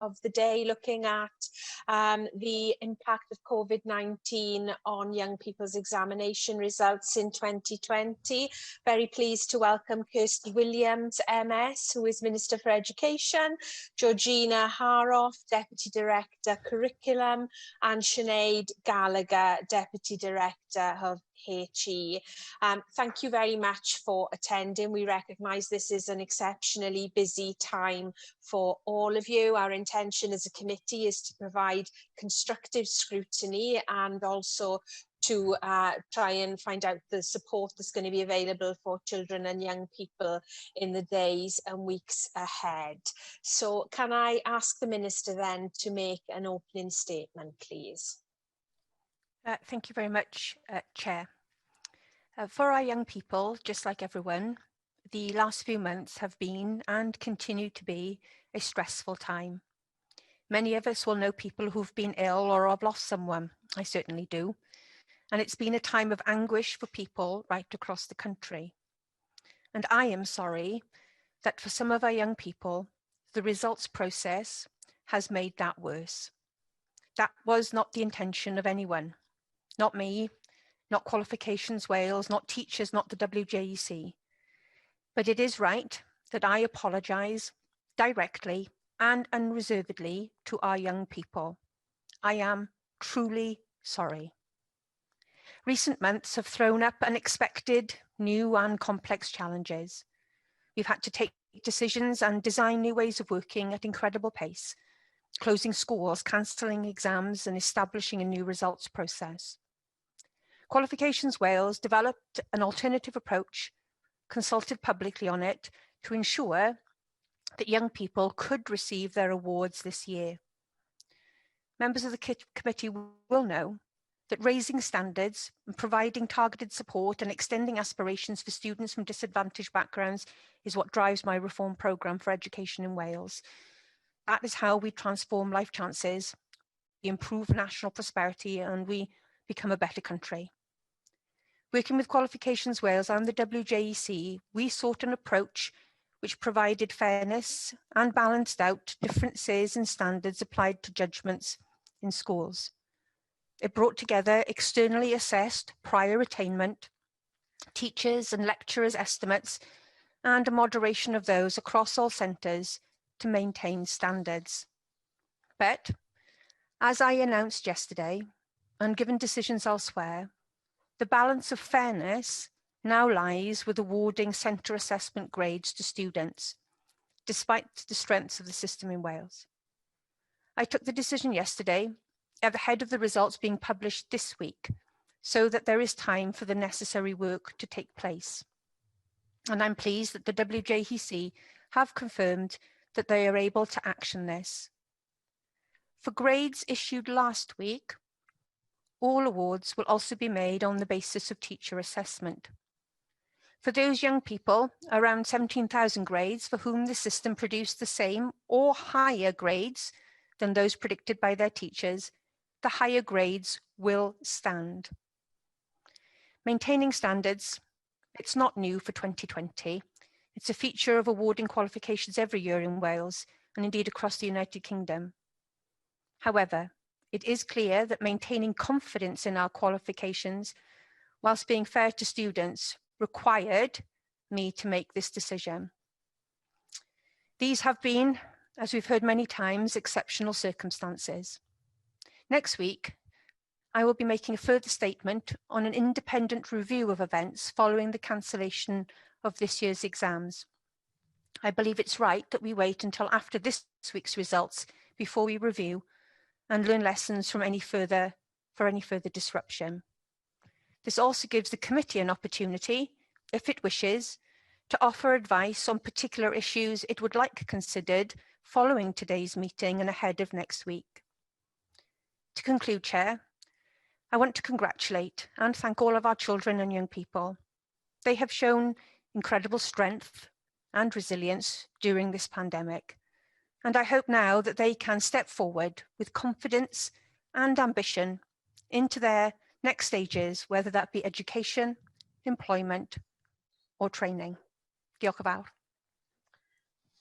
of the day, looking at the impact of COVID-19 on young people's examination results in 2020. Very pleased to welcome Kirsty Williams, MS, who is Minister for Education, Georgina Haroff, Deputy Director Curriculum, and Sinead Gallagher, Deputy Director of HE. Thank you very much for attending. We recognise this is an exceptionally busy time for all of you. Our intention as a committee is to provide constructive scrutiny and also to try and find out the support that's going to be available for children and young people in the days and weeks ahead. So can I ask the Minister then to make an opening statement, please? Thank you very much, Chair. For our young people, just like everyone, the last few months have been and continue to be a stressful time. Many of us will know people who've been ill or have lost someone. I certainly do. And it's been a time of anguish for people right across the country. And I am sorry that for some of our young people, the results process has made that worse. That was not the intention of anyone. Not me, not Qualifications Wales, not teachers, not the WJEC. But it is right that I apologise directly and unreservedly to our young people. I am truly sorry. Recent months have thrown up unexpected, new and complex challenges. We've had to take decisions and design new ways of working at incredible pace, closing schools, cancelling exams and establishing a new results process. Qualifications Wales developed an alternative approach, consulted publicly on it to ensure that young people could receive their awards this year. Members of the committee will know that raising standards and providing targeted support and extending aspirations for students from disadvantaged backgrounds is what drives my reform programme for education in Wales. That is how we transform life chances, we improve national prosperity, and we become a better country. Working with Qualifications Wales and the WJEC, we sought an approach which provided fairness and balanced out differences in standards applied to judgments in schools. It brought together externally assessed prior attainment, teachers and lecturers' estimates, and a moderation of those across all centres to maintain standards. But, as I announced yesterday, and given decisions elsewhere, the balance of fairness now lies with awarding centre assessment grades to students, despite the strengths of the system in Wales. I took the decision yesterday, ahead of the results being published this week, so that there is time for the necessary work to take place. And I'm pleased that the WJEC have confirmed that they are able to action this. For grades issued last week, all awards will also be made on the basis of teacher assessment. For those young people, around 17,000 grades, for whom the system produced the same or higher grades than those predicted by their teachers, the higher grades will stand. Maintaining standards, it's not new for 2020. It's a feature of awarding qualifications every year in Wales and indeed across the United Kingdom. However, it is clear that maintaining confidence in our qualifications, whilst being fair to students, required me to make this decision. These have been, as we've heard many times, exceptional circumstances. Next week, I will be making a further statement on an independent review of events following the cancellation of this year's exams. I believe it's right that we wait until after this week's results before we review and learn lessons from any further disruption. This also gives the committee an opportunity, if it wishes, to offer advice on particular issues it would like considered following today's meeting and ahead of next week. To conclude, Chair, I want to congratulate and thank all of our children and young people. They have shown incredible strength and resilience during this pandemic, and I hope now that they can step forward with confidence and ambition into their next stages, whether that be education, employment, or training. Diolch yn fawr.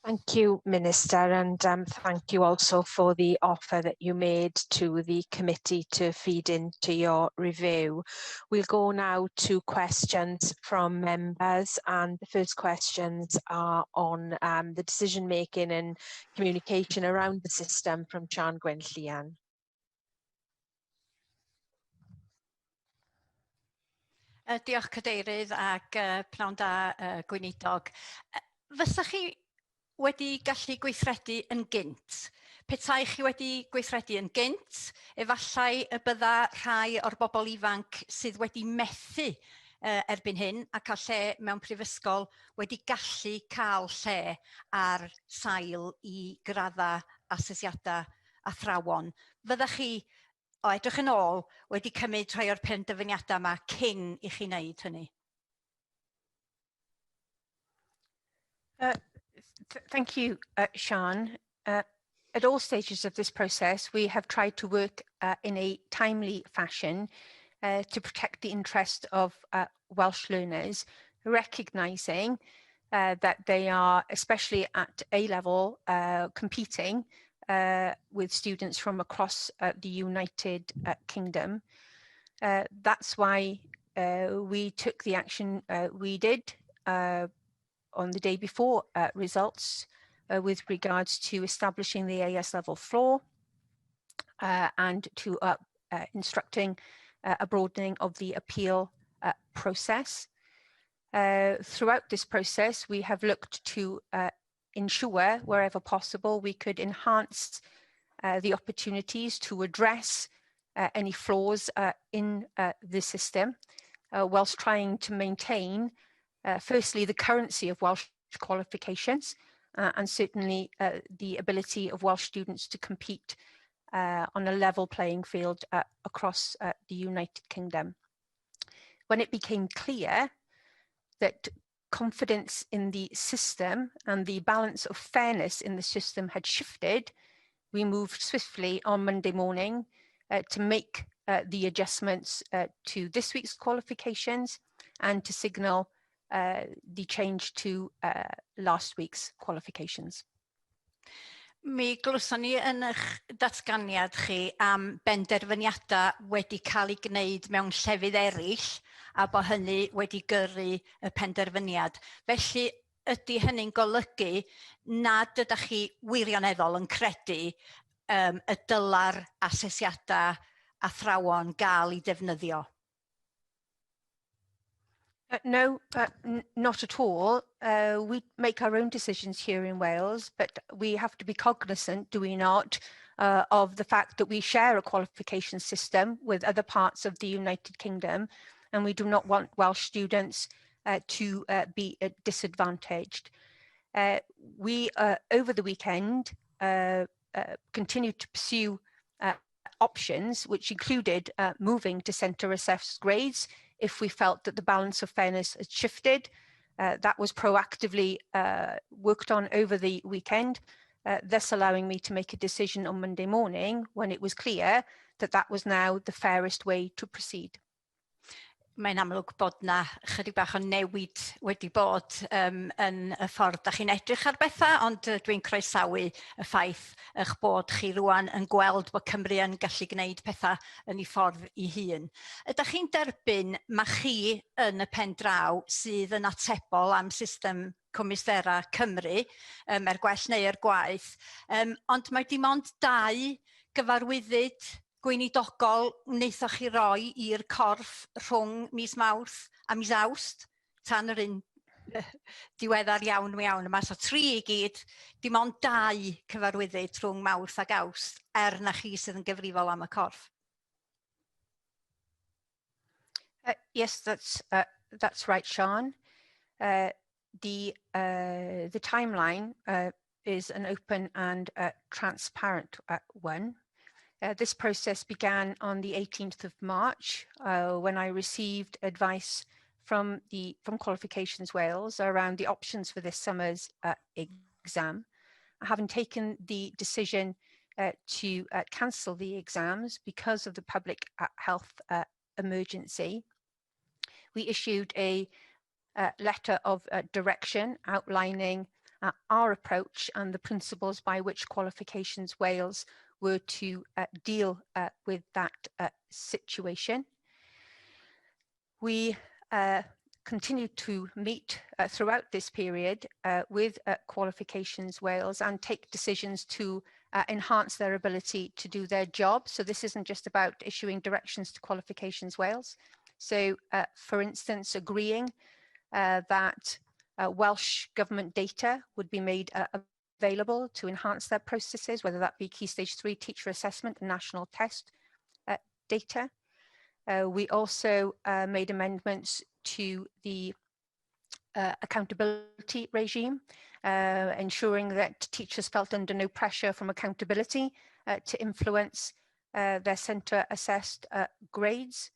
Thank you, Minister, and thank you also for the offer that you made to the committee to feed into your review. We'll go now to questions from members, and the first questions are on the decision-making and communication around the system from Sian Gwynllian. Diolch Cadeirydd ac pnawn da Gweinidog. Fysach chi wedi gallu gweithredu yn gynt? Petai chi wedi gweithredu yn gynt, efallai y bydda rhai o'r bobl ifanc sydd wedi methu erbyn hyn ac a lle mewn prifysgol wedi gallu cael lle ar sail i gradda asesiadau athrawon. Fyddach chi, o edrych yn ôl, wedi cymryd rhai o'r penderfyniadau yma cyn i chi wneud hynny? Thank you, Sian. At all stages of this process, we have tried to work in a timely fashion to protect the interest of Welsh learners, recognising that they are, especially at A-level, competing with students from across the United Kingdom. That's why we took the action we did on the day before results with regards to establishing the AS level floor and to instructing a broadening of the appeal process. Throughout this process, we have looked to ensure, wherever possible, we could enhance the opportunities to address any flaws in the system, whilst trying to maintain, firstly, the currency of Welsh qualifications, and certainly the ability of Welsh students to compete on a level playing field across the United Kingdom. When it became clear that confidence in the system and the balance of fairness in the system had shifted, we moved swiftly on Monday morning to make the adjustments to this week's qualifications and to signal the change to last week's qualifications. Mi glwson ni yn eich datganiad chi am benderfyniadau wedi cael eu gwneud mewn llefydd eraill a bo hynny wedi gyrru y penderfyniad. Felly ydy hynny'n golygu nad ydych chi wirioneddol yn credu y dyla'r asesiadau athrawon gael eu defnyddio? No, not at all. We make our own decisions here in Wales, but we have to be cognizant, do we not, of the fact that we share a qualification system with other parts of the United Kingdom, and we do not want Welsh students to be disadvantaged. We, over the weekend, continued to pursue options, which included moving to centre assessed grades if we felt that the balance of fairness had shifted. That was proactively worked on over the weekend, thus allowing me to make a decision on Monday morning when it was clear that that was now the fairest way to proceed. Mae'n amlwg bod na chydig bach o newid wedi bod yn y ffordd da chi'n edrych ar bethau, ond dwi'n croesawu y ffaith eich bod chi rwan yn gweld bod Cymru yn gallu gwneud pethau yn ei ffordd ei hun. Ydych chi'n derbyn mae chi yn y pen draw sydd yn atebol am system cwmistera Cymru, er gwell neu er gwaith, ond mae dim ond 2 gyfarwyddyd gweinidogol wnaethoch chi roi i'r corff rhwng mis Mawrth a mis Awst, tan yr un diweddar iawn. Yma, so 3 i gyd, dim ond 2 cyfarwyddyd rhwng Mawrth ag Awst, na chi sydd yn gyfrifol am y corff. Yes, that's right, Sian. The timeline is an open and transparent one. This process began on the 18th of March when I received advice from Qualifications Wales around the options for this summer's exam. Having taken the decision to cancel the exams because of the public health emergency, we issued a letter of direction outlining our approach and the principles by which Qualifications Wales were to deal with that situation. We continued to meet throughout this period with Qualifications Wales and take decisions to enhance their ability to do their job. So this isn't just about issuing directions to Qualifications Wales. So for instance, agreeing that Welsh Government data would be made available to enhance their processes, whether that be Key Stage 3 teacher assessment and national test data. We also made amendments to the accountability regime, ensuring that teachers felt under no pressure from accountability to influence their centre assessed grades.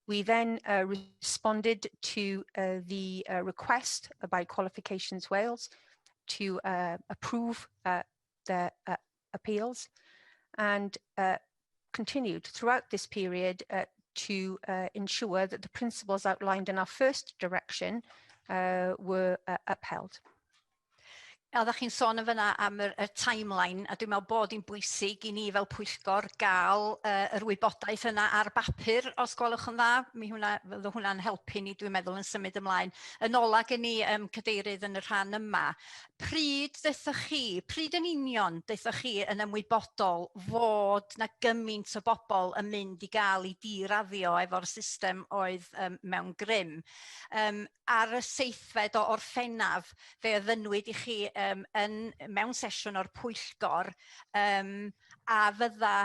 We then responded to the request by Qualifications Wales to approve their appeals, and continued throughout this period to ensure that the principles outlined in our first direction were upheld. Oeddech chi'n sôn yn fyna am y timeline, a dwi'n meddwl bod hi'n bwysig i ni fel Pwyllgor gael yr wybodaeth yna ar bapur, os gwelwch yn dda. Fydde hwnna'n helpu ni, dwi'n meddwl, yn symud ymlaen. Yn ola gen i cadeirydd yn y rhan yma. Pryd yn union ddeithoch chi yn ymwybodol fod na gymaint o bobl yn mynd i gael i diraddio efo'r system oedd mewn grym? Ar y seithfed o Orffennaf, fe ddynwyd i chi mewn sesiwn o'r Pwyllgor a fydda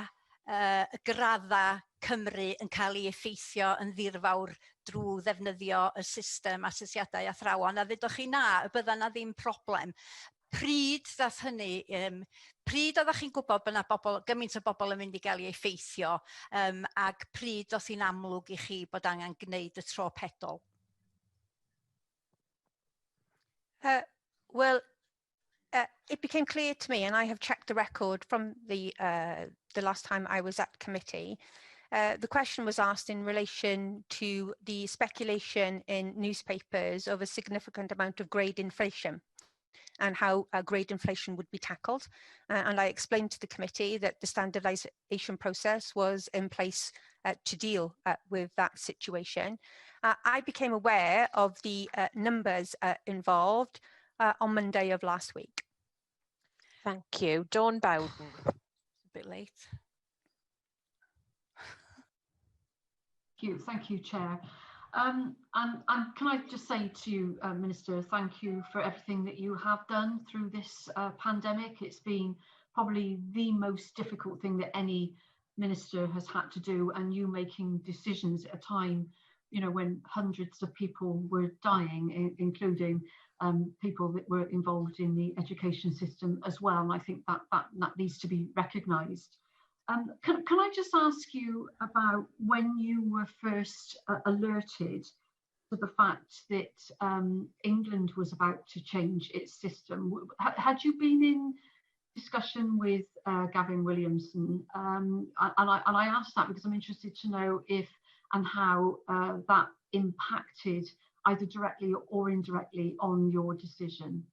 gradda Cymru yn cael ei effeithio yn ddirfawr drwy ddefnyddio y system asesiadau athrawon, a ddedwch chi na, y bydda na ddim problem. Pryd ddath hynny, pryd oeddech chi'n gwybod bod na gymaint o bobl yn mynd i gael ei effeithio, ac pryd oedd hi'n amlwg i chi bod angen gwneud y tro pedol? Well, it became clear to me, and I have checked the record from the last time I was at committee. The question was asked in relation to the speculation in newspapers of a significant amount of grade inflation and how grade inflation would be tackled. And I explained to the committee that the standardisation process was in place to deal with that situation. I became aware of the numbers involved on Monday of last week. Thank you. Dawn Bowden. A bit late. Thank you, Chair. And can I just say to you, Minister, thank you for everything that you have done through this pandemic. It's been probably the most difficult thing that any minister has had to do, and you making decisions at a time, you know, when hundreds of people were dying, including people that were involved in the education system as well. And I think that needs to be recognised. Can I just ask you about when you were first alerted to the fact that England was about to change its system? Had you been in discussion with Gavin Williamson? And I asked that because I'm interested to know if and how that impacted either directly or indirectly on your decision.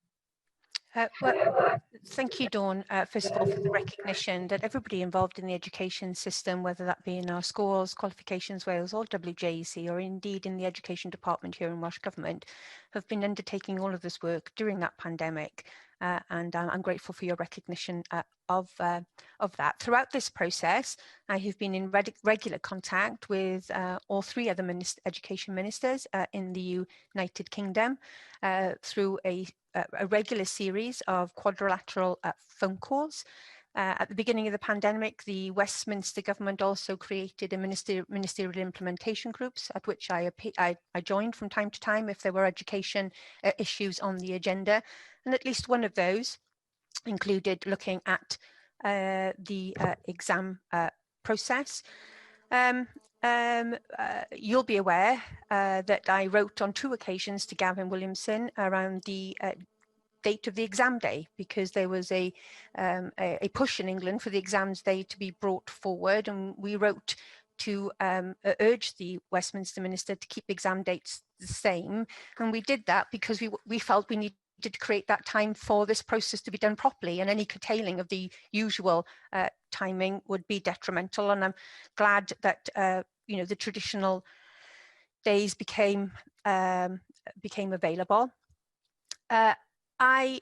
Well, thank you, Dawn, first of all, for the recognition that everybody involved in the education system, whether that be in our schools, Qualifications Wales or WJEC, or indeed in the education department here in Welsh Government, have been undertaking all of this work during that pandemic. And I'm grateful for your recognition of that. Throughout this process, I have been in regular contact with all three other education ministers in the United Kingdom through a regular series of quadrilateral phone calls. At the beginning of the pandemic, the Westminster government also created a ministerial implementation groups at which I joined from time to time if there were education issues on the agenda. And at least one of those included looking at the exam process. You'll be aware that I wrote on 2 occasions to Gavin Williamson around the date of the exam day, because there was a push in England for the exams day to be brought forward, and we wrote to urge the Westminster Minister to keep exam dates the same, and we did that because we felt we needed to create that time for this process to be done properly, and any curtailing of the usual timing would be detrimental. And I'm glad that you know, the traditional days became available. I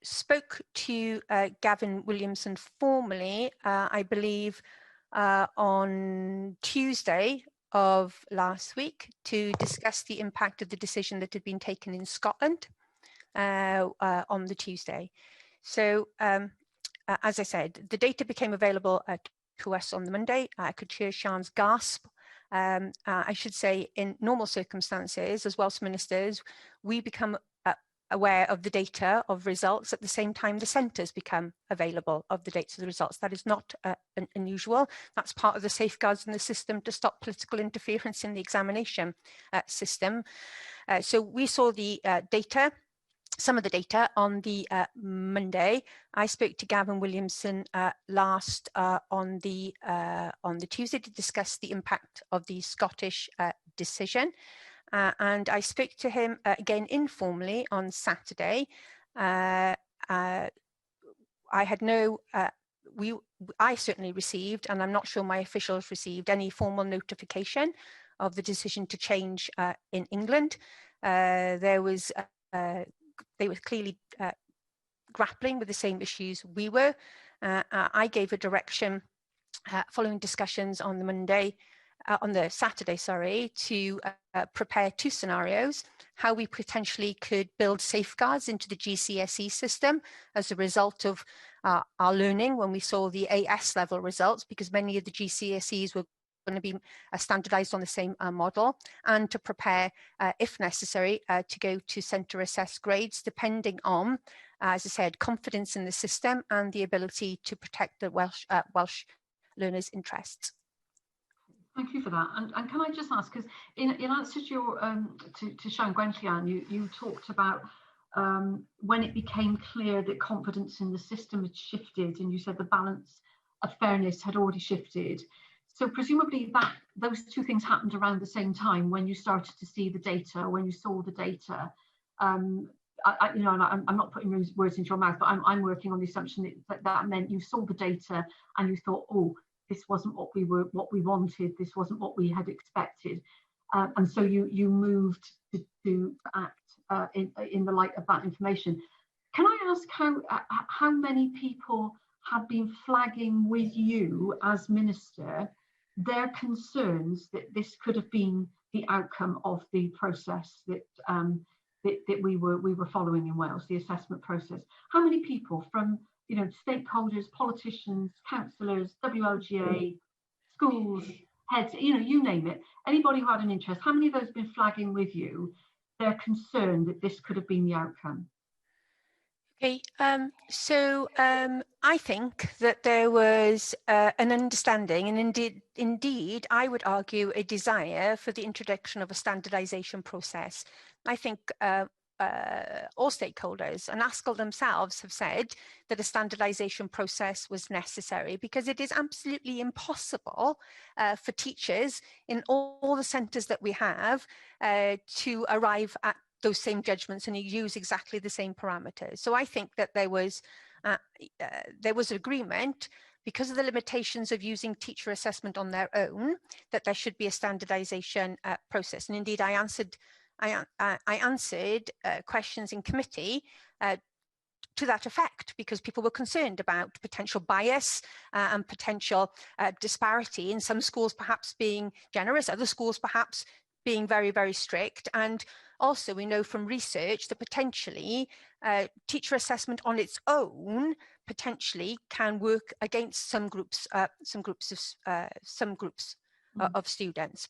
spoke to Gavin Williamson formally, I believe, on Tuesday of last week to discuss the impact of the decision that had been taken in Scotland on the Tuesday. So as I said, the data became available to us on the Monday. I could hear Sian's gasp. I should say, in normal circumstances, as Welsh ministers, we become aware of the data of results at the same time the centres become available of the dates of the results. That is not unusual. That's part of the safeguards in the system to stop political interference in the examination system. So we saw the data, some of the data, on the Monday. I spoke to Gavin Williamson last on the Tuesday to discuss the impact of the Scottish decision. And I spoke to him again informally on Saturday. I had no, I certainly received, and I'm not sure my officials received, any formal notification of the decision to change in England. They were clearly grappling with the same issues we were. I gave a direction following discussions on the Monday, on the Saturday, sorry, to prepare two scenarios: how we potentially could build safeguards into the GCSE system as a result of our learning when we saw the AS level results, because many of the GCSEs were going to be standardised on the same model, and to prepare, if necessary, to go to centre assessed grades, depending on, as I said, confidence in the system and the ability to protect the Welsh learners' interests. Thank you for that. And can I just ask, because in answer to your to Sian Gwenllian, you talked about when it became clear that confidence in the system had shifted, and you said the balance of fairness had already shifted. So presumably those two things happened around the same time when you started to see the data, when you saw the data. You know, and I'm not putting words into your mouth, but I'm working on the assumption that meant you saw the data and you thought, oh, this wasn't what we wanted. This wasn't what we had expected, and so you moved to act in the light of that information. Can I ask how many people have been flagging with you as minister their concerns that this could have been the outcome of the process that we were following in Wales, the assessment process? How many people, from stakeholders, politicians, councillors, WLGA, schools, heads, you name it, anybody who had an interest, how many of those have been flagging with you their concern that this could have been the outcome? Okay, so I think that there was an understanding, and indeed, I would argue a desire for the introduction of a standardisation process. I think all stakeholders, and ASCL themselves, have said that a standardisation process was necessary, because it is absolutely impossible for teachers in all the centres that we have to arrive at those same judgments and use exactly the same parameters. So I think that there was agreement, because of the limitations of using teacher assessment on their own, that there should be a standardisation process. And indeed, I answered questions in committee to that effect, because people were concerned about potential bias and potential disparity in some schools perhaps being generous, other schools perhaps being very, very strict. And also we know from research that potentially teacher assessment on its own potentially can work against some groups of students.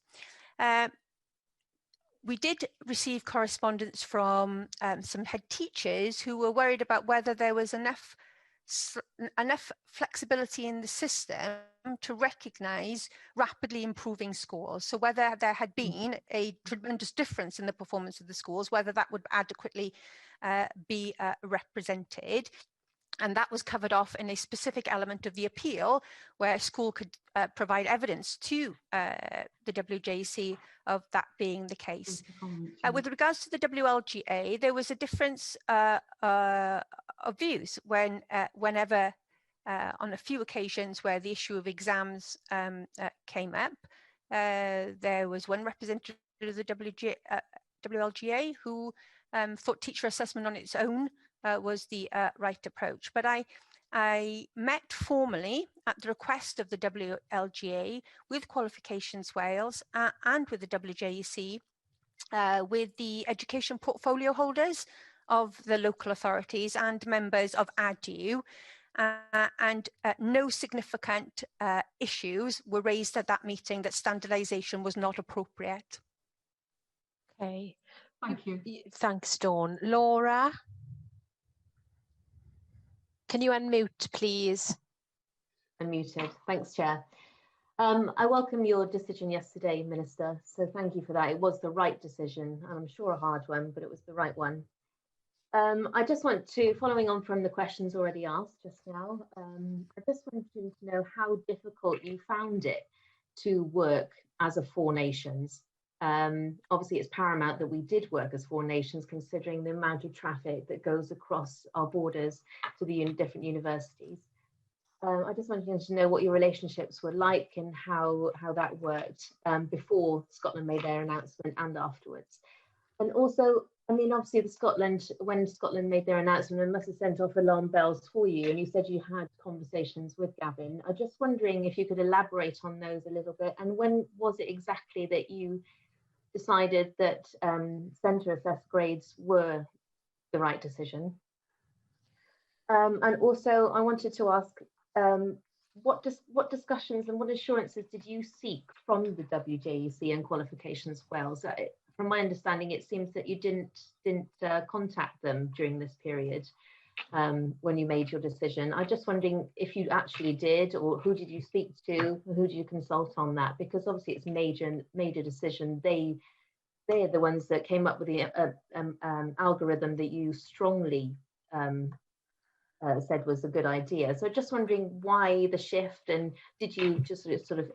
We did receive correspondence from some head teachers who were worried about whether there was enough flexibility in the system to recognise rapidly improving schools. So whether there had been a tremendous difference in the performance of the schools, whether that would adequately be represented. And that was covered off in a specific element of the appeal where a school could provide evidence to the WJEC of that being the case. With regards to the WLGA, there was a difference of views whenever on a few occasions where the issue of exams came up. There was one representative of the WLGA who thought teacher assessment on its own was the right approach. But I met formally at the request of the WLGA with Qualifications Wales and with the WJEC with the education portfolio holders of the local authorities and members of ADU, and no significant issues were raised at that meeting that standardisation was not appropriate. Okay. Thank you. Thanks, Dawn. Laura? Can you unmute, please? Unmuted. Thanks, Chair. I welcome your decision yesterday, Minister, so thank you for that. It was the right decision, and I'm sure a hard one, but it was the right one. I just want to, following on from the questions already asked just now, I just wanted to know how difficult you found it to work as a Four Nations. Obviously, it's paramount that we did work as Four Nations, considering the amount of traffic that goes across our borders to the different universities. I just wanted to know what your relationships were like and how that worked before Scotland made their announcement and afterwards. And also, I mean, obviously, when Scotland made their announcement, it must have sent off alarm bells for you. And you said you had conversations with Gavin. I'm just wondering if you could elaborate on those a little bit. And when was it exactly that you decided that centre assessed grades were the right decision? And also, I wanted to ask, what discussions and what assurances did you seek from the WJEC and Qualifications Wales? From my understanding, it seems that you didn't contact them during this period when you made your decision. I'm just wondering if you actually did, or who did you speak to, or who did you consult on that? Because obviously it's major decision. They're the ones that came up with the algorithm that you strongly said was a good idea. So just wondering why the shift, and did you just sort of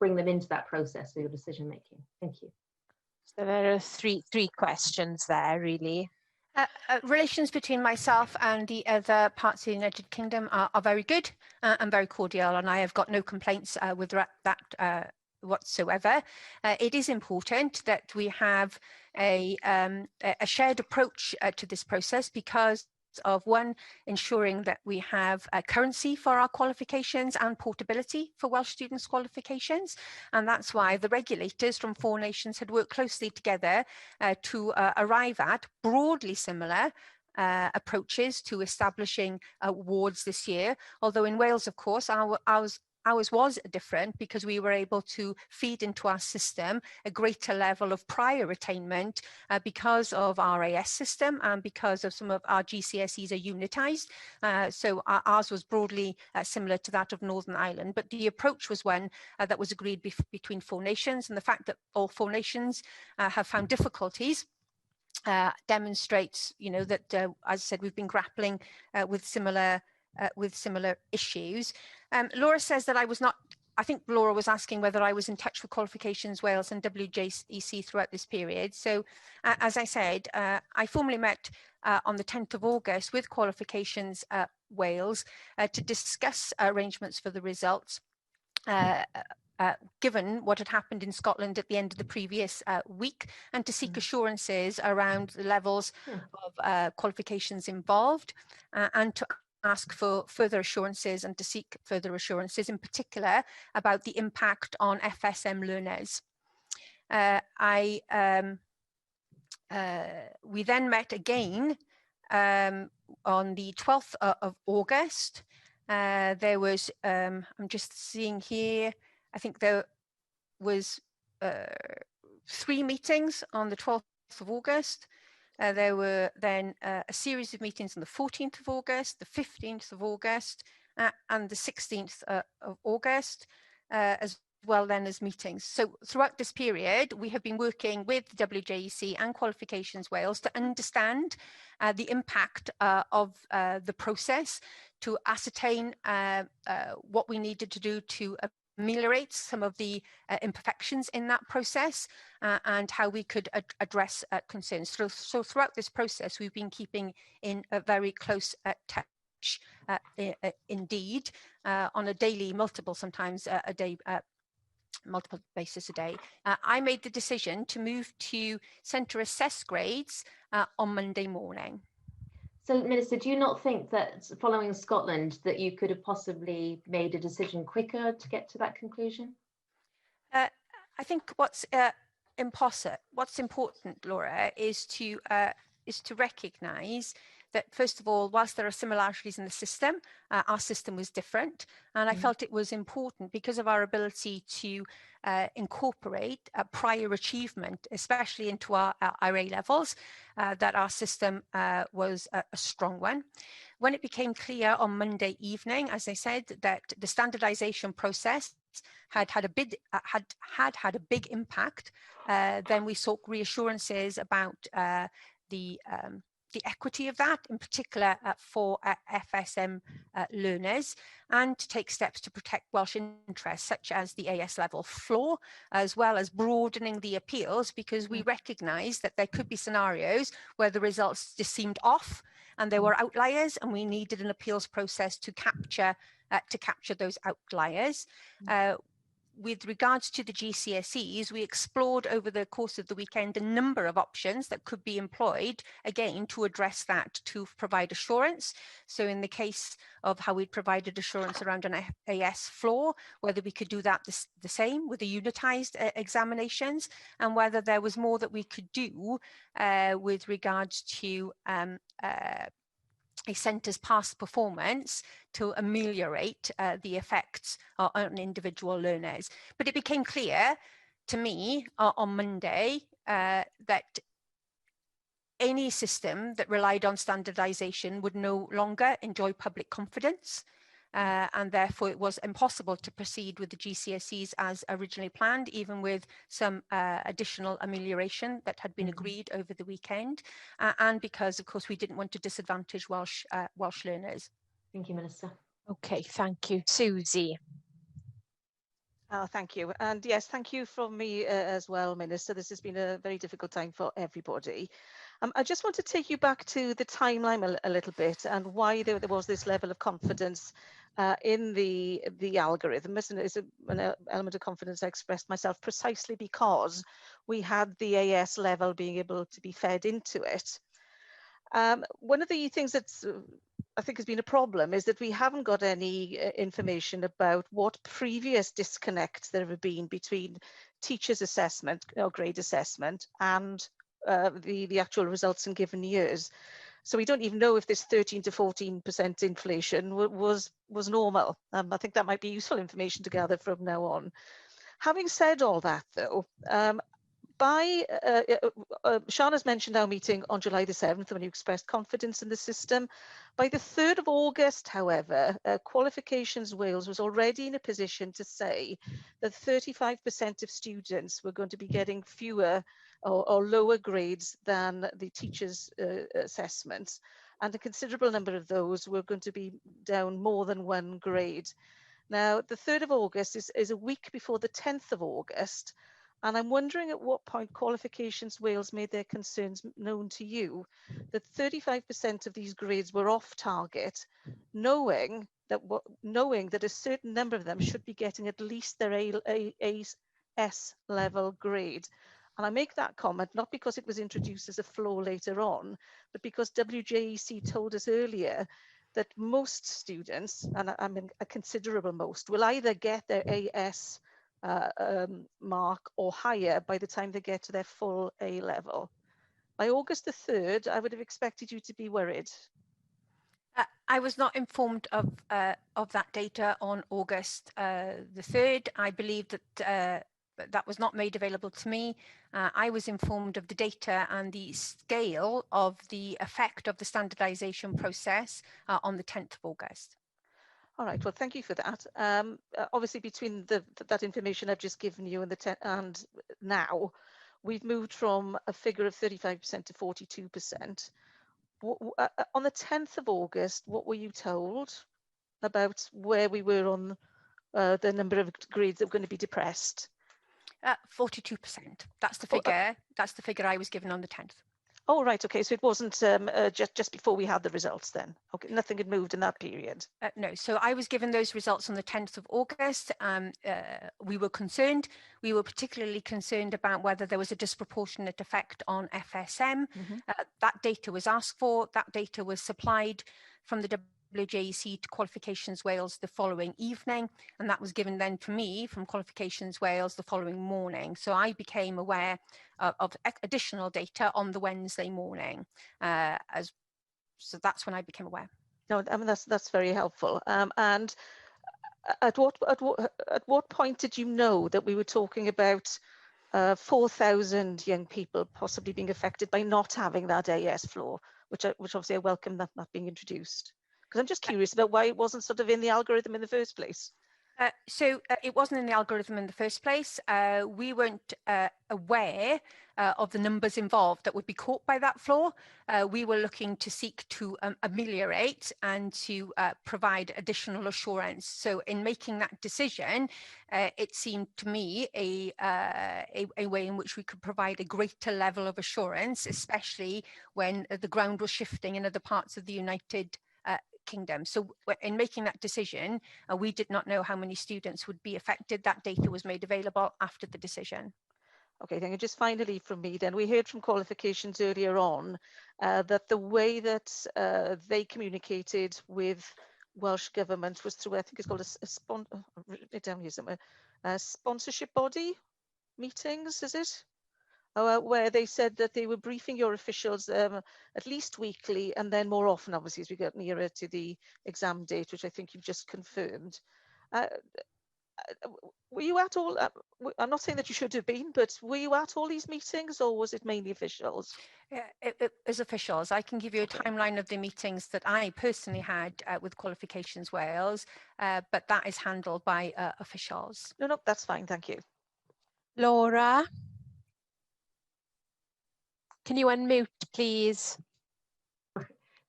bring them into that process for your decision making? Thank you. So there are three questions there, really. Relations between myself and the other parts of the United Kingdom are very good and very cordial, and I have got no complaints with that whatsoever. It is important that we have a shared approach to this process because of, one, ensuring that we have currency for our qualifications and portability for Welsh students' qualifications. And that's why the regulators from Four Nations had worked closely together to arrive at broadly similar approaches to establishing awards this year. Although in Wales, of course, ours was different because we were able to feed into our system a greater level of prior attainment because of our AS system and because of some of our GCSEs are unitised. So ours was broadly similar to that of Northern Ireland, but the approach was one that was agreed between Four Nations, and the fact that all Four Nations have found difficulties demonstrates, that, as I said, we've been grappling with similar issues. Laura says that I was not, I think Laura was asking whether I was in touch with Qualifications Wales and WJEC throughout this period. So as I said, I formally met on the 10th of August with Qualifications Wales to discuss arrangements for the results, given what had happened in Scotland at the end of the previous week, and to seek assurances around the levels of qualifications involved, and to ask for further assurances and to seek further assurances, in particular about the impact on FSM learners. We then met again on the 12th of August. There was, I'm just seeing here, I think there was 3 meetings on the 12th of August. There were then a series of meetings on the 14th of August, the 15th of August, and the 16th of August, as well then as meetings. So throughout this period, we have been working with the WJEC and Qualifications Wales to understand the impact of the process, to ascertain what we needed to do to ameliorate some of the imperfections in that process, and how we could address concerns. So throughout this process, we've been keeping in a very close touch indeed, on a daily, sometimes a day, multiple basis a day. I made the decision to move to centre assess grades on Monday morning. So, Minister, do you not think that following Scotland that you could have possibly made a decision quicker to get to that conclusion? I think what's important, Laura, is to recognise that, first of all, whilst there are similarities in the system, our system was different. And I felt it was important, because of our ability to incorporate prior achievement, especially into our A levels, that our system was a strong one. When it became clear on Monday evening, as I said, that the standardisation process had had a big impact, then we sought reassurances about the equity of that, in particular for FSM learners, and to take steps to protect Welsh interests, such as the AS level floor, as well as broadening the appeals, because we recognise that there could be scenarios where the results just seemed off and there were outliers, and we needed an appeals process to capture those outliers. With regards to the GCSEs, we explored over the course of the weekend a number of options that could be employed, again, to address that, to provide assurance. So in the case of how we provided assurance around an AS floor, whether we could do that the same with the unitised examinations, and whether there was more that we could do with regards to a centre's past performance to ameliorate the effects on individual learners. But it became clear to me on Monday that any system that relied on standardisation would no longer enjoy public confidence, and therefore it was impossible to proceed with the GCSEs as originally planned, even with some additional amelioration that had been agreed over the weekend, and because, of course, we didn't want to disadvantage Welsh learners. Thank you, Minister. Okay, thank you. Susie. Thank you. And yes, thank you from me as well, Minister. This has been a very difficult time for everybody. I just want to take you back to the timeline a little bit, and why there was this level of confidence in the algorithm. It's an element of confidence I expressed myself precisely because we had the AS level being able to be fed into it. One of the things that's I think has been a problem is that we haven't got any information about what previous disconnects there have been between teachers' assessment or grade assessment and the actual results in given years. So we don't even know if this 13 to 14% inflation was normal. I think that might be useful information to gather from now on. Having said all that, though, Sian has mentioned our meeting on July the 7th when you expressed confidence in the system. By the 3rd of August, however, Qualifications Wales was already in a position to say that 35% of students were going to be getting fewer or lower grades than the teachers' assessments, and a considerable number of those were going to be down more than 1 grade. Now, the 3rd of August is a week before the 10th of August, and I'm wondering at what point Qualifications Wales made their concerns known to you that 35% of these grades were off target, knowing that a certain number of them should be getting at least their AS level grade. And I make that comment not because it was introduced as a floor later on, but because WJEC told us earlier that most students, and I mean a considerable most, will either get their AS mark or higher by the time they get to their full A level. By August the 3rd, I would have expected you to be worried. I was not informed of that data on August the 3rd. I believe that that was not made available to me. I was informed of the data and the scale of the effect of the standardisation process on the 10th of August. All right, well, thank you for that. Obviously, between that information I've just given you and now, we've moved from a figure of 35% to 42%. On the 10th of August, what were you told about where we were on the number of grades that were going to be depressed? 42%. That's the figure. That's the figure I was given on the 10th. Oh, right. Okay. So it wasn't just before we had the results then. Okay. Nothing had moved in that period. No. So I was given those results on the 10th of August. We were concerned. We were particularly concerned about whether there was a disproportionate effect on FSM. That data was asked for. That data was supplied from the WJEC to Qualifications Wales the following evening, and that was given then to me from Qualifications Wales the following morning. So I became aware of additional data on the Wednesday morning, so that's when I became aware. No, I mean that's very helpful. And at what point did you know that we were talking about 4,000 young people possibly being affected by not having that AS floor, which obviously I welcome that being introduced? Because I'm just curious about why it wasn't sort of in the algorithm in the first place. So it wasn't in the algorithm in the first place. We weren't aware of the numbers involved that would be caught by that flaw. We were looking to seek to ameliorate and to provide additional assurance. So in making that decision, it seemed to me a way in which we could provide a greater level of assurance, especially when the ground was shifting in other parts of the United Kingdom. So in making that decision, we did not know how many students would be affected. That data was made available after the decision. Okay, thank you. Just finally from me then, we heard from Qualifications earlier on that the way that they communicated with Welsh Government was through, I think it's called a sponsorship body meetings, is it? Where they said that they were briefing your officials at least weekly and then more often, obviously, as we get nearer to the exam date, which I think you've just confirmed. Were you at all, I'm not saying that you should have been, but were you at all these meetings or was it mainly officials? Yeah, it was officials. I can give you a timeline of the meetings that I personally had with Qualifications Wales, but that is handled by officials. No, that's fine. Thank you. Laura? Can you unmute, please?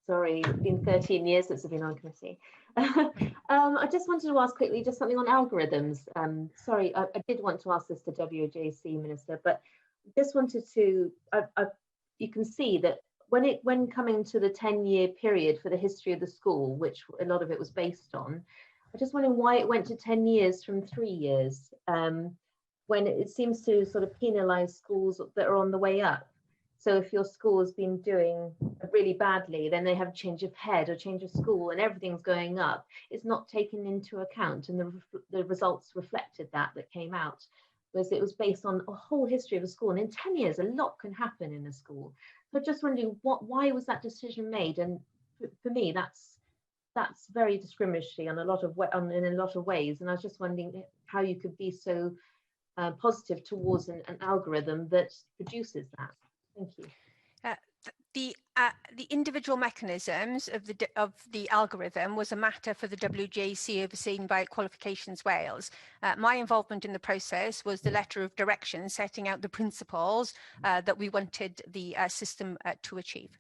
Sorry, it's been 13 years since I've been on committee. I just wanted to ask quickly just something on algorithms. Sorry, I did want to ask this to WJC Minister, but just wanted to, you can see that when coming to the 10-year period for the history of the school, which a lot of it was based on, I just wondering why it went to 10 years from 3 years, when it seems to sort of penalise schools that are on the way up. So if your school has been doing really badly, then they have a change of head or change of school and everything's going up. It's not taken into account, and the results reflected that came out. Whereas it was based on a whole history of a school, and in 10 years, a lot can happen in a school. So just wondering why was that decision made? And for me, that's very discriminatory on in a lot of ways. And I was just wondering how you could be so positive towards an algorithm that produces that. Thank you. The individual mechanisms of the algorithm was a matter for the WJEC overseen by Qualifications Wales. My involvement in the process was the letter of direction setting out the principles that we wanted the system to achieve.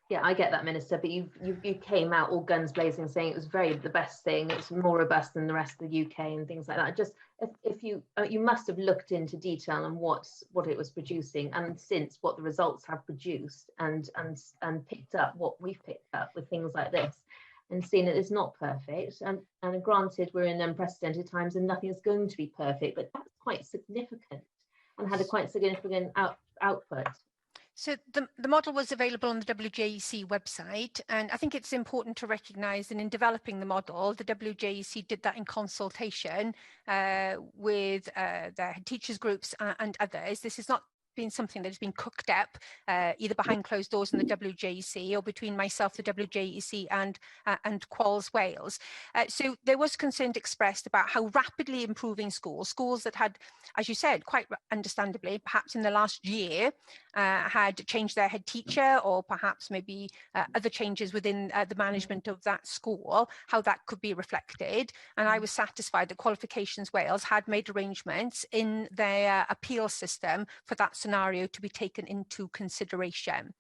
Yeah, I get that, Minister, but you came out all guns blazing saying it was the best thing, it's more robust than the rest of the UK and things like that. Just if you must have looked into detail on what it was producing, and since what the results have produced, and picked up what we've picked up with things like this, and seen that it's not perfect. And granted, we're in unprecedented times and nothing is going to be perfect, but that's quite significant and had a quite significant output. So the model was available on the WJEC website, and I think it's important to recognise that in developing the model, the WJEC did that in consultation with the teachers groups and others. This is not been something that has been cooked up either behind closed doors in the WJEC or between myself, the WJEC, and Quals Wales. So there was concern expressed about how rapidly improving schools that had, as you said, quite understandably, perhaps in the last year, had changed their head teacher, or perhaps maybe other changes within the management of that school, how that could be reflected. And I was satisfied that Qualifications Wales had made arrangements in their appeal system for that scenario to be taken into consideration.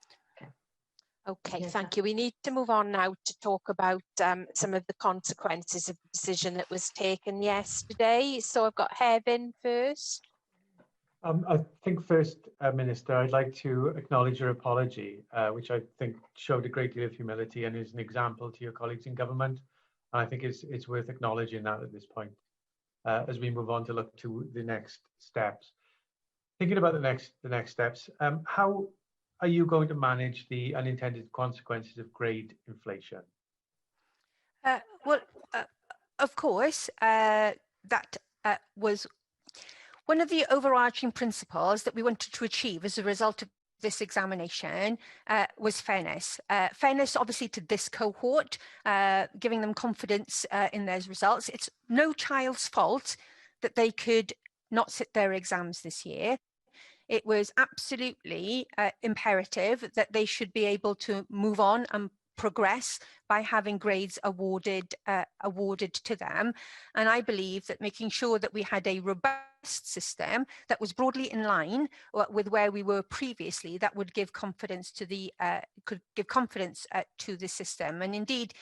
Okay, thank you. We need to move on now to talk about some of the consequences of the decision that was taken yesterday. So I've got Hefin first. I think first, Minister, I'd like to acknowledge your apology, which I think showed a great deal of humility and is an example to your colleagues in government. And I think it's worth acknowledging that at this point as we move on to look to the next steps. Thinking about the next steps, how are you going to manage the unintended consequences of grade inflation? Well, of course, that was one of the overarching principles that we wanted to achieve as a result of this examination was fairness. Fairness, obviously, to this cohort, giving them confidence in their results. It's no child's fault that they could not sit their exams this year. It was absolutely imperative that they should be able to move on and progress by having grades awarded to them. And I believe that making sure that we had a robust system that was broadly in line with where we were previously, that would give confidence to the to the system. And indeed,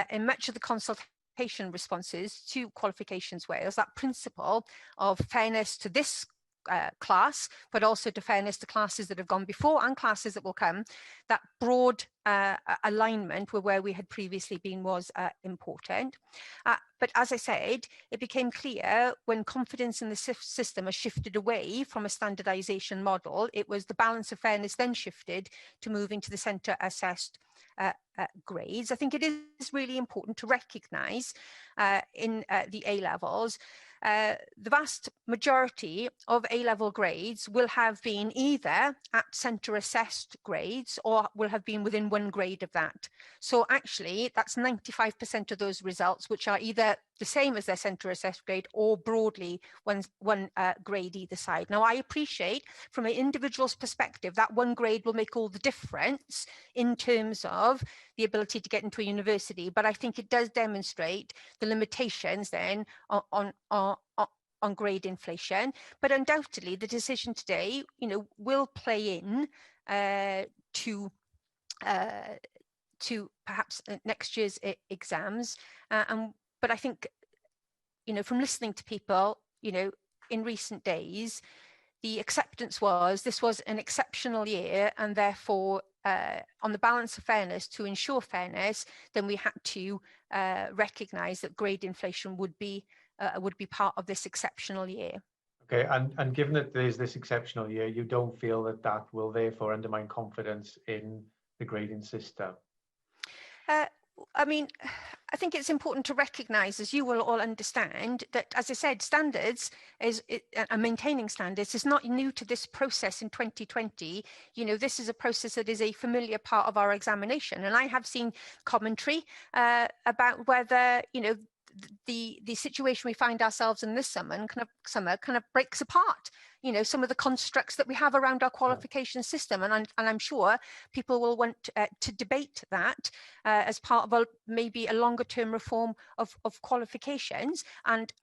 in much of the consultation responses to Qualifications Wales, that principle of fairness to this class, but also to fairness to classes that have gone before and classes that will come, that broad alignment with where we had previously been was important. But as I said, it became clear when confidence in the system has shifted away from a standardisation model, it was the balance of fairness then shifted to moving to the centre assessed grades. I think it is really important to recognise in the A-levels, the vast majority of A-level grades will have been either at centre assessed grades or will have been within one grade of that. So actually that's 95% of those results which are either the same as their centre assessed grade or broadly one grade either side. Now I appreciate from an individual's perspective that one grade will make all the difference in terms of the ability to get into a university, but I think it does demonstrate the limitations then on grade inflation. But undoubtedly the decision today, will play in to perhaps next year's exams. But I think, from listening to people, in recent days, the acceptance was this was an exceptional year, and therefore on the balance of fairness, to ensure fairness, then we had to recognise that grade inflation would be part of this exceptional year. Okay, and given that there's this exceptional year, you don't feel that will therefore undermine confidence in the grading system? I think it's important to recognise, as you will all understand, that, as I said, standards and maintaining standards is not new to this process in 2020. This is a process that is a familiar part of our examination. And I have seen commentary about whether, the situation we find ourselves in this summer kind of breaks apart, some of the constructs that we have around our qualification system. And I'm sure people will want to debate that as part of maybe a longer term reform of qualifications. And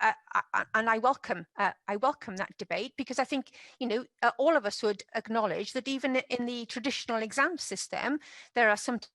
I welcome that debate, because I think, all of us would acknowledge that even in the traditional exam system, there are sometimes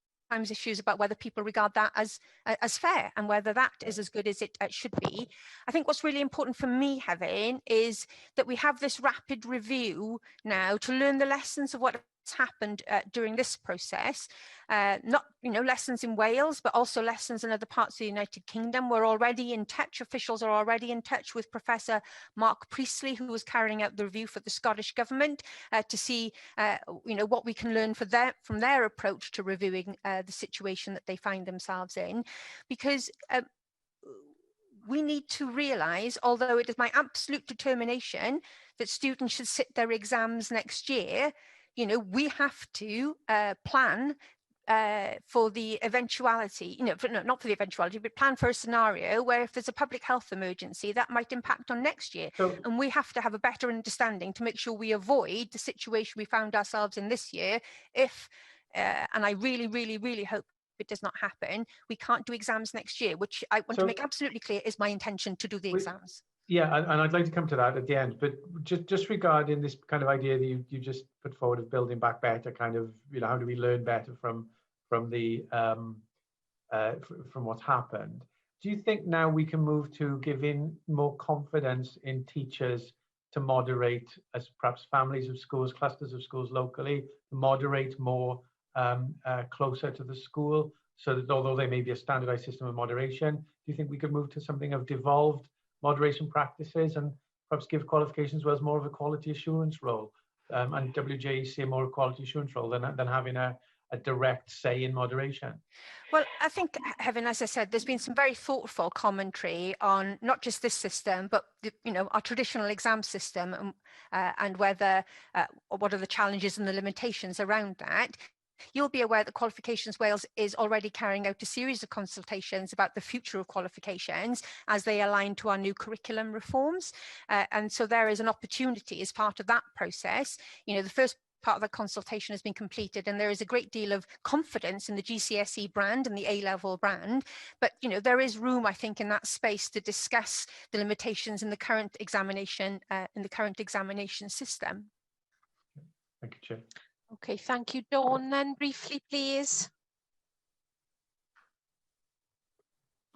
issues about whether people regard that as fair and whether that is as good as it should be. I think what's really important for me, Hefin, is that we have this rapid review now to learn the lessons of what happened during this process, not lessons in Wales, but also lessons in other parts of the United Kingdom. We're already in touch, officials are already in touch with Professor Mark Priestley, who was carrying out the review for the Scottish Government, to see what we can learn from their approach to reviewing the situation that they find themselves in. Because we need to realise, although it is my absolute determination that students should sit their exams next year, you know, we have to plan for the eventuality, you know, not for the eventuality, but plan for a scenario where if there's a public health emergency, that might impact on next year. And we have to have a better understanding to make sure we avoid the situation we found ourselves in this year. If, and I really, really, really hope it does not happen, we can't do exams next year, which I want to make absolutely clear is my intention to do the exams. Yeah, and I'd like to come to that at the end, but just regarding this kind of idea that you just put forward of building back better, kind of, you know, how do we learn better from the from what's happened? Do you think now we can move to giving more confidence in teachers to moderate, as perhaps families of schools, clusters of schools locally, to moderate more closer to the school, so that although there may be a standardized system of moderation, do you think we could move to something of devolved moderation practices and perhaps give qualifications as more of a quality assurance role, and WJEC a more quality assurance role than having a direct say in moderation? Well, I think, Heaven, as I said, there's been some very thoughtful commentary on not just this system, but you know, our traditional exam system, and whether what are the challenges and the limitations around that. You'll be aware that Qualifications Wales is already carrying out a series of consultations about the future of qualifications as they align to our new curriculum reforms. And so there is an opportunity as part of that process. You know, the first part of the consultation has been completed, and there is a great deal of confidence in the GCSE brand and the A-level brand. But, you know, there is room, I think, in that space to discuss the limitations in the current examination, system. Thank you, Chair. Okay, thank you. Dawn, then briefly, please.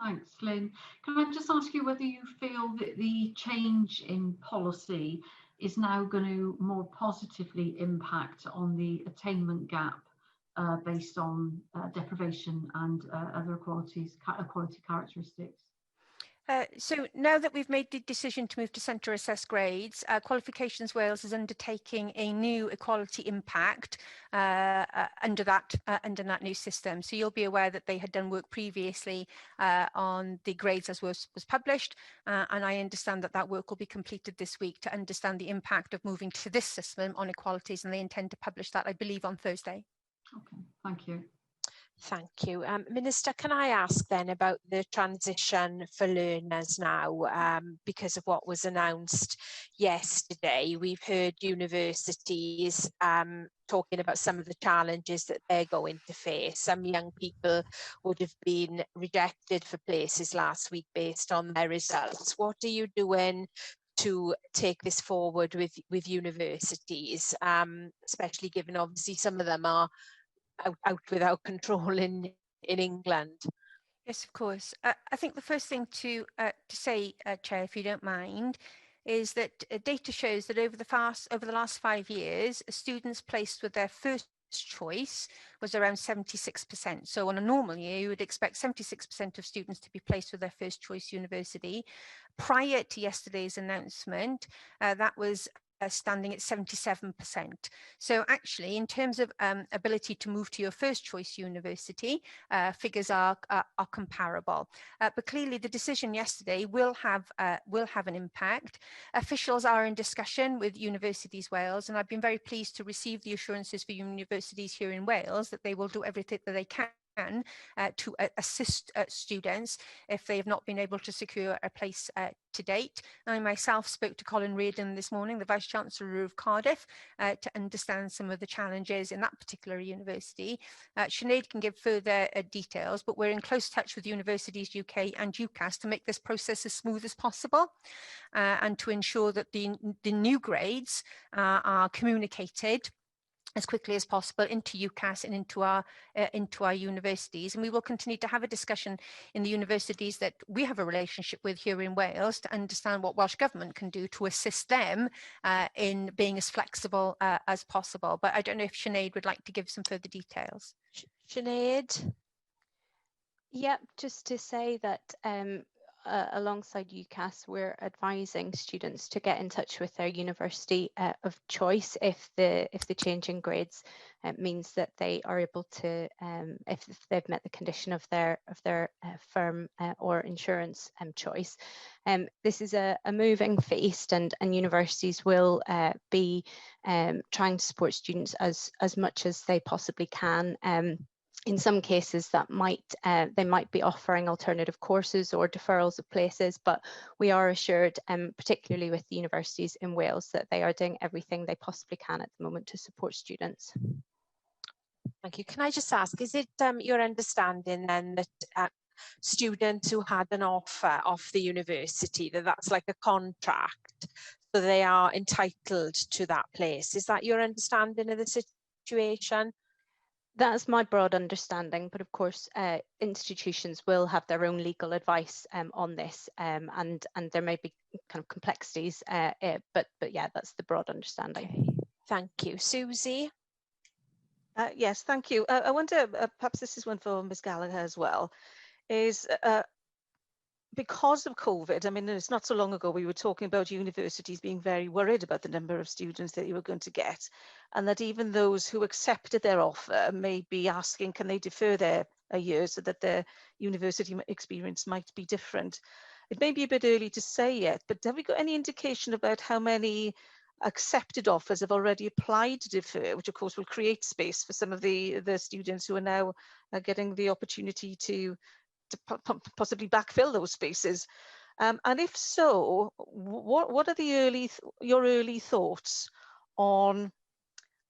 Thanks, Lynn. Can I just ask you whether you feel that the change in policy is now going to more positively impact on the attainment gap based on deprivation and other equality characteristics? So now that we've made the decision to move to centre assessed grades, Qualifications Wales is undertaking a new equality impact under that new system. So you'll be aware that they had done work previously on the grades as was published, and I understand that work will be completed this week to understand the impact of moving to this system on equalities, and they intend to publish that, I believe, on Thursday. Okay, thank you. Thank you. Minister, can I ask then about the transition for learners now, because of what was announced yesterday? We've heard universities talking about some of the challenges that they're going to face. Some young people would have been rejected for places last week based on their results. What are you doing to take this forward with universities, especially given obviously some of them are out without control in England? Yes, of course. I think the first thing to say, Chair, if you don't mind, is that data shows that over the last 5 years, students placed with their first choice was around 76%. So on a normal year, you would expect 76% of students to be placed with their first choice university. Prior to yesterday's announcement, that was standing at 77%. So actually, in terms of ability to move to your first choice university, figures are comparable. But clearly, the decision yesterday will have an impact. Officials are in discussion with Universities Wales, and I've been very pleased to receive the assurances for universities here in Wales that they will do everything that they can to assist students if they have not been able to secure a place to date. I myself spoke to Colin Reardon this morning, the Vice-Chancellor of Cardiff, to understand some of the challenges in that particular university. Senedd can give further details, but we're in close touch with Universities UK and UCAS to make this process as smooth as possible, and to ensure that the new grades are communicated as quickly as possible into UCAS and into our universities. And we will continue to have a discussion in the universities that we have a relationship with here in Wales to understand what Welsh Government can do to assist them in being as flexible as possible. But I don't know if Senedd would like to give some further details. Senedd? Yep, just to say that alongside UCAS, we're advising students to get in touch with their university of choice if the change in grades means that they are able to, if they've met the condition of their firm or insurance choice. This is a moving feast, and universities will be trying to support students as much as they possibly can. In some cases, that they might be offering alternative courses or deferrals of places, but we are assured, particularly with the universities in Wales, that they are doing everything they possibly can at the moment to support students. Thank you. Can I just ask, is it your understanding then that students who had an offer off the university, that's like a contract, so they are entitled to that place? Is that your understanding of the situation? That's my broad understanding, but of course institutions will have their own legal advice on this, and there may be kind of complexities, but yeah, that's the broad understanding. Okay. Thank you. Susie? Yes, thank you. I wonder, perhaps this is one for Ms Gallagher as well, is because of COVID, I mean, it's not so long ago we were talking about universities being very worried about the number of students that you were going to get, and that even those who accepted their offer may be asking, can they defer a year so that their university experience might be different. It may be a bit early to say yet, but have we got any indication about how many accepted offers have already applied to defer, which of course will create space for some of the students who are now getting the opportunity to possibly backfill those spaces, and if so, what are your early thoughts on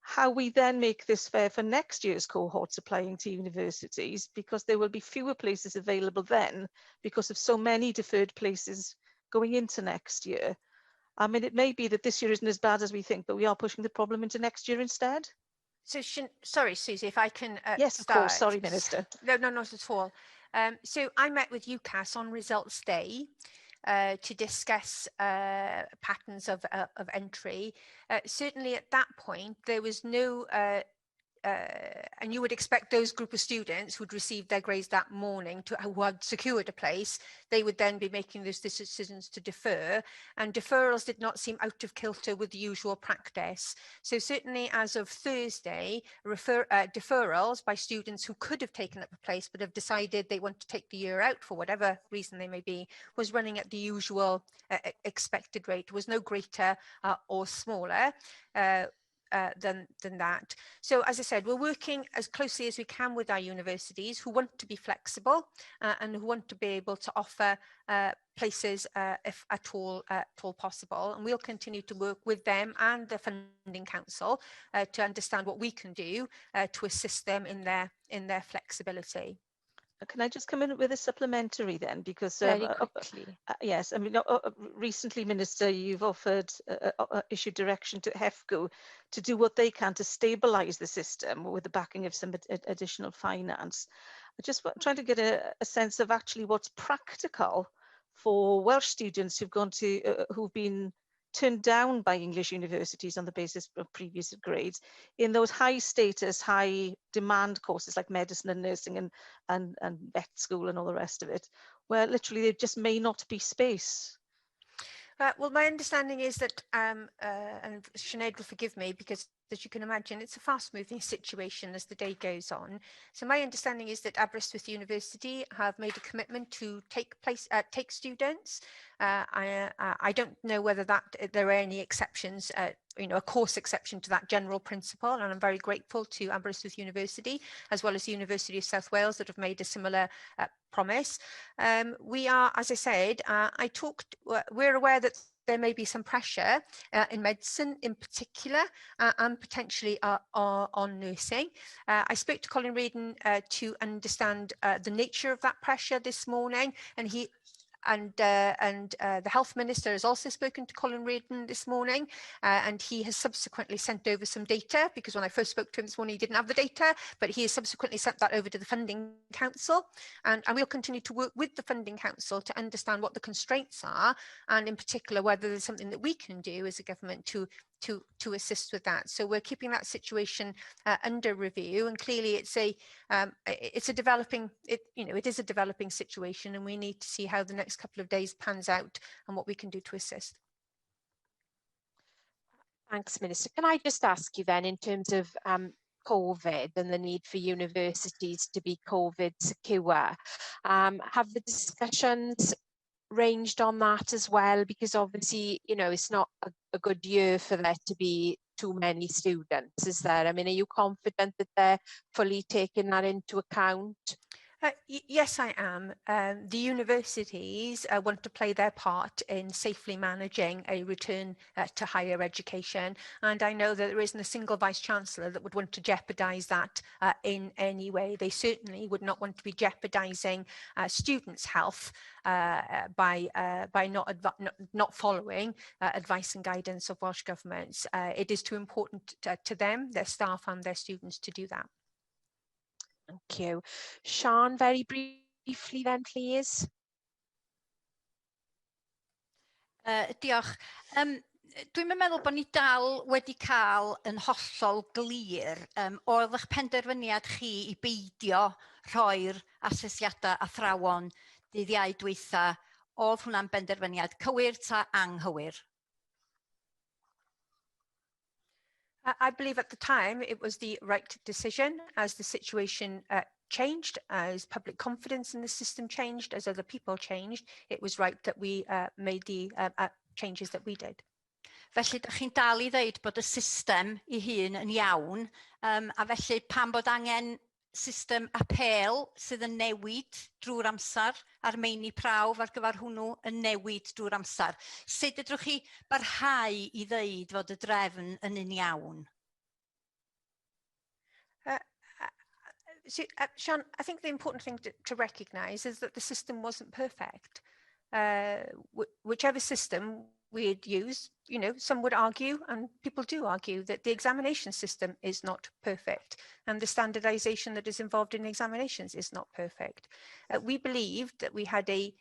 how we then make this fair for next year's cohorts applying to universities, because there will be fewer places available then because of so many deferred places going into next year. I mean, it may be that this year isn't as bad as we think, but we are pushing the problem into next year instead. So, sorry, Susie, if I can yes, start. of course. Sorry, Minister. No, not at all. So I met with UCAS on results day to discuss patterns of entry. Certainly at that point, there was no, and you would expect those group of students who'd received their grades that morning, who had secured a place, they would then be making those decisions to defer, and deferrals did not seem out of kilter with the usual practice. So certainly as of Thursday, deferrals by students who could have taken up a place but have decided they want to take the year out for whatever reason they may be, was running at the usual expected rate, was no greater or smaller than that. So as I said, we're working as closely as we can with our universities who want to be flexible and who want to be able to offer places if at all possible, and we'll continue to work with them and the funding council to understand what we can do to assist them in their flexibility. Can I just come in with a supplementary then? Because very quickly. Yes, I mean, recently, Minister, you've issued direction to HEFCO to do what they can to stabilise the system with the backing of some additional finance. I just trying to get a sense of actually what's practical for Welsh students who've been turned down by English universities on the basis of previous grades in those high status, high demand courses like medicine and nursing and vet school and all the rest of it, where literally there just may not be space. Well, my understanding is that, and Senedd will forgive me, because as you can imagine, it's a fast-moving situation as the day goes on. So my understanding is that Aberystwyth University have made a commitment to take students. I don't know whether there are any exceptions, a course exception to that general principle, and I'm very grateful to Aberystwyth University as well as the University of South Wales that have made a similar promise. We are, as I said, we're aware that there may be some pressure in medicine in particular and potentially on nursing. I spoke to Colin Reardon to understand the nature of that pressure this morning, and the Health Minister has also spoken to Colin Reardon this morning, and he has subsequently sent over some data, because when I first spoke to him this morning he didn't have the data, but he has subsequently sent that over to the Funding Council, and we'll continue to work with the Funding Council to understand what the constraints are, and in particular whether there's something that we can do as a government to to assist with that. So we're keeping that situation under review, and clearly it is a developing situation, and we need to see how the next couple of days pans out and what we can do to assist. Thanks, Minister. Can I just ask you then, in terms of COVID and the need for universities to be COVID secure, have the discussions ranged on that as well? Because obviously, you know, it's not a good year for there to be too many students, is there? I mean, are you confident that they're fully taking that into account? Yes, I am. The universities want to play their part in safely managing a return to higher education, and I know that there isn't a single Vice-Chancellor that would want to jeopardise that in any way. They certainly would not want to be jeopardising students' health by not following advice and guidance of Welsh Governments. It is too important to them, their staff and their students to do that. Thank you. Sian, very briefly then, please. Diolch. Dwi'n meddwl bod ni dal wedi cael yn hollol glir oedd eich penderfyniad chi I beidio rhoi'r asesiadau athrawon dydd Iau dwytha, oedd hwnna'n benderfyniad cywir ta anghywir? I believe at the time it was the right decision. As the situation changed, as public confidence in the system changed, as other people changed, it was right that we made the changes that we did. Felly, ydych chi'n dal I ddeud bod y system I hun yn iawn, a felly pam bod angen system apel sydd yn newid drwy'r amser, a'r meini prawf ar gyfer hwnnw yn newid drwy'r amser. Sut ydych chi barhau I ddeud fod y drefn yn un iawn? Sian, I think the important thing to recognise is that the system wasn't perfect. Whichever system we had used, you know, some would argue, and people do argue, that the examination system is not perfect and the standardisation that is involved in examinations is not perfect. We believed that we had a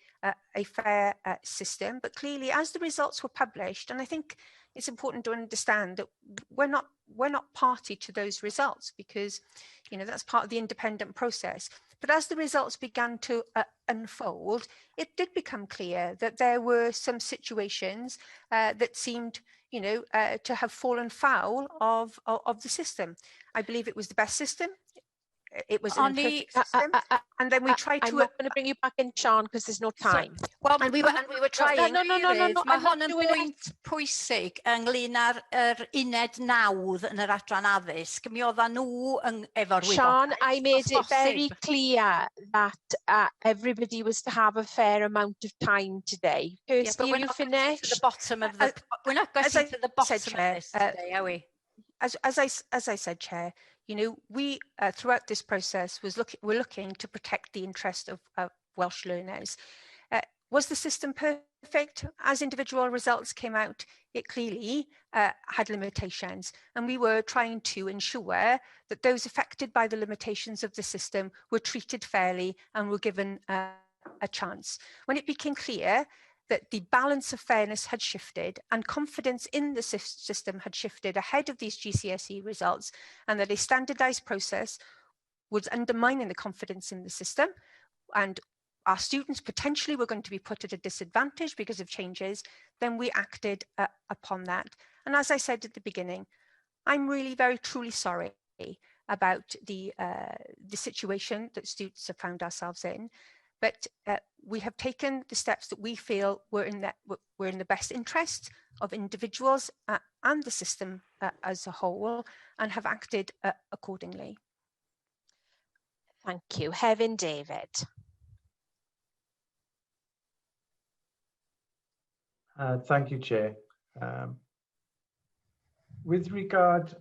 fair system, but clearly as the results were published, and I think it's important to understand that we're not party to those results, because, you know, that's part of the independent process. But as the results began to unfold, it did become clear that there were some situations that seemed, you know, to have fallen foul of the system. I believe it was the best system. It was an imperfect system, and then we tried to. I'm not going to bring you back in, Sian, because there's no time. Well, and we were trying. No. Mae hwn yn bwynt pwysig ynglyn â'r uned nawdd yn yr adran addysg. Mi oedden nhw efo'r wybodaeth. Sian, I made it very clear that everybody was to have a fair amount of time today. Kirsty, you finish? We're not getting to the bottom of this today, are we? As I said, Chair, you know, we throughout this process we're looking to protect the interest of Welsh learners. Was the system perfect? As individual results came out, it clearly had limitations, and we were trying to ensure that those affected by the limitations of the system were treated fairly and were given a chance. When it became clear that the balance of fairness had shifted and confidence in the system had shifted ahead of these GCSE results, and that a standardised process was undermining the confidence in the system, and our students potentially were going to be put at a disadvantage because of changes, then we acted upon that. And as I said at the beginning, I'm really very truly sorry about the situation that students have found ourselves in. But we have taken the steps that we feel were in the best interest of individuals and the system as a whole, and have acted accordingly. Thank you. Hefin David. Thank you, Chair. With regard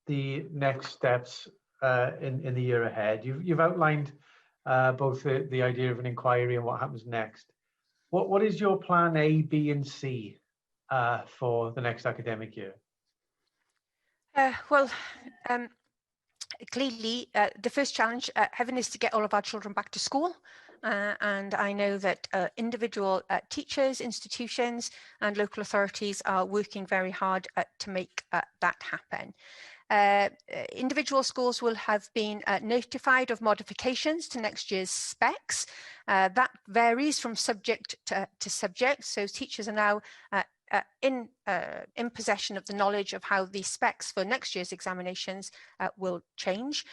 the next steps in the year ahead, you've outlined both the idea of an inquiry and what happens next. What is your plan A, B and C for the next academic year? Clearly, the first challenge, Hefin, is to get all of our children back to school. and I know that individual teachers, institutions and local authorities are working very hard to make that happen. Individual schools will have been notified of modifications to next year's specs. That varies from subject to subject, so teachers are now in possession of the knowledge of how the specs for next year's examinations will change.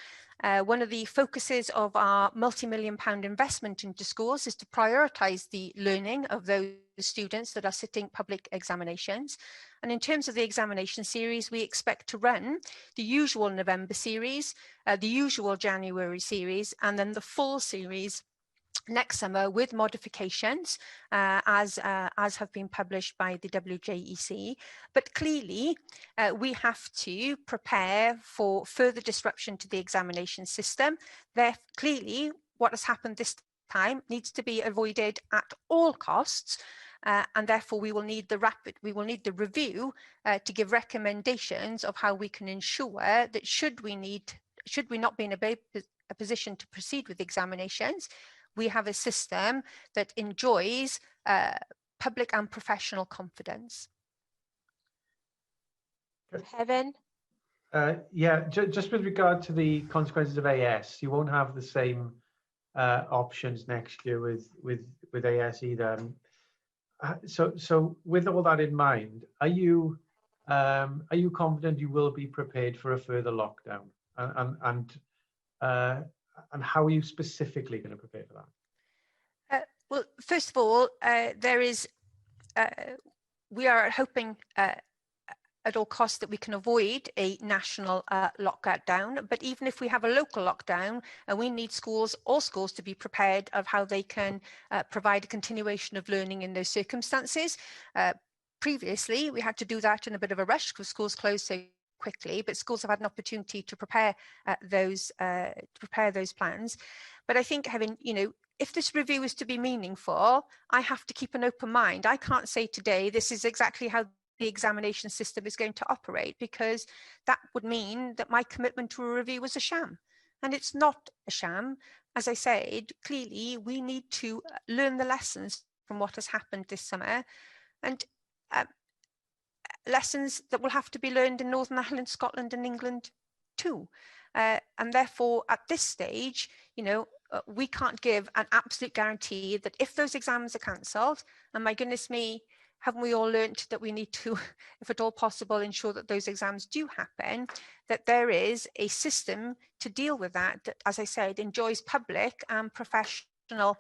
One of the focuses of our multi-million-pound investment into schools is to prioritise the learning of those students that are sitting public examinations. And in terms of the examination series, we expect to run the usual November series, the usual January series, and then the full series next summer with modifications as have been published by the WJEC. But clearly we have to prepare for further disruption to the examination system. Clearly what has happened this time needs to be avoided at all costs, and therefore we will need the review to give recommendations of how we can ensure that should we not be in a position to proceed with examinations, we have a system that enjoys public and professional confidence. Heaven? Yeah, just with regard to the consequences of AS, you won't have the same options next year with AS either. So with all that in mind, are you confident you will be prepared for a further lockdown? And how are you specifically going to prepare for that? Well, first of all, we are hoping at all costs that we can avoid a national lockdown. But even if we have a local lockdown, we need all schools to be prepared of how they can provide a continuation of learning in those circumstances. Previously, we had to do that in a bit of a rush because schools closed so quickly, but schools have had an opportunity to prepare those plans. But I think if this review is to be meaningful, I have to keep an open mind. I can't say today this is exactly how the examination system is going to operate, because that would mean that my commitment to a review was a sham, and it's not a sham. As I said, clearly we need to learn the lessons from what has happened this summer, and lessons that will have to be learned in Northern Ireland, Scotland and England too. And therefore, at this stage, we can't give an absolute guarantee that if those exams are cancelled, and my goodness me, haven't we all learnt that we need to, if at all possible, ensure that those exams do happen, that there is a system to deal with that, as I said, enjoys public and professional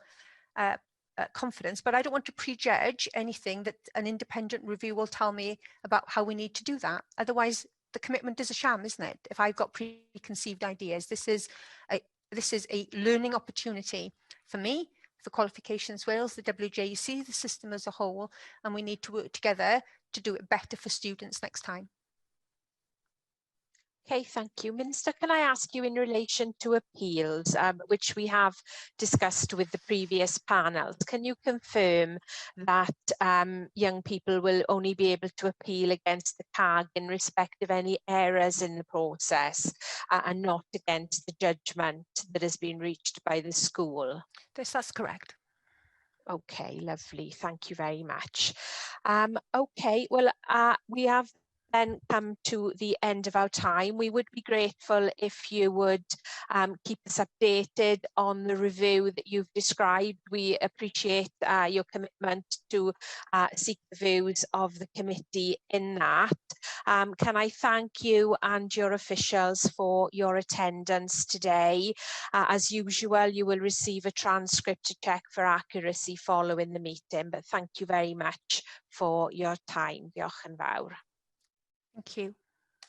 confidence. But I don't want to prejudge anything that an independent review will tell me about how we need to do that. Otherwise, the commitment is a sham, isn't it? If I've got preconceived ideas, this is a learning opportunity for me, for Qualifications Wales, the WJEC, the system as a whole, and we need to work together to do it better for students next time. Okay, thank you. Minister, can I ask you in relation to appeals, which we have discussed with the previous panels, can you confirm that young people will only be able to appeal against the CAG in respect of any errors in the process and not against the judgment that has been reached by the school? Yes, that's correct. Okay, lovely. Thank you very much. Okay, well, we have then come to the end of our time. We would be grateful if you would keep us updated on the review that you've described. We appreciate your commitment to seek the views of the committee in that. Can I thank you and your officials for your attendance today. As usual, you will receive a transcript to check for accuracy following the meeting, but thank you very much for your time. Diolch yn fawr. Thank you.